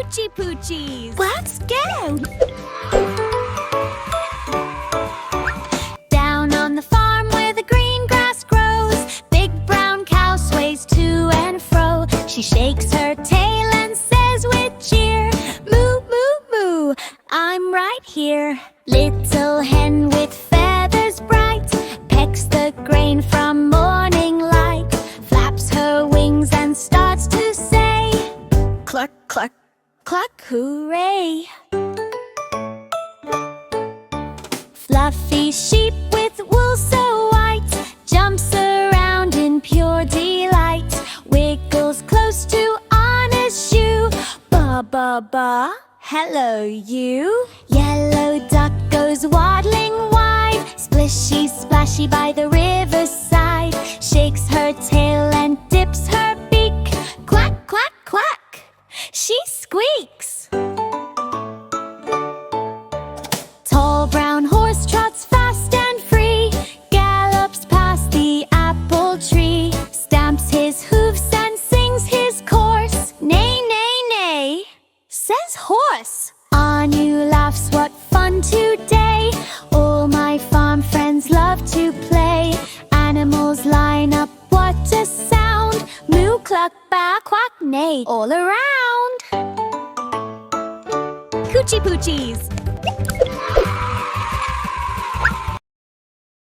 Coochie Poochies! Let's go! Down on the farm where the green grass grows, big brown cow sways to and fro. She shakes her tail and says with cheer, moo, moo, moo, I'm right here. Little hen with feathers bright pecks the grain from morning light, flaps her wings and starts to say, cluck, cluck, cluck, hooray! Fluffy sheep with wool so white jumps around in pure delight, wiggles close to Aanu's shoe. Baa, baa, baa, hello you. Yellow duck goes waddling wide, splishy splashy by the riverside, shakes her tail and dips her beak. Quack, quack, quack, she squeaks. Tall brown horse trots fast and free, gallops past the apple tree, stamps his hoofs and sings his course. Neigh, neigh, neigh, says horse. Aanu laughs, what fun today! All my farm friends love to play. Animals line up, what a sound! Moo, cluck, baa, quack, neigh, all around. Coochie Poochies!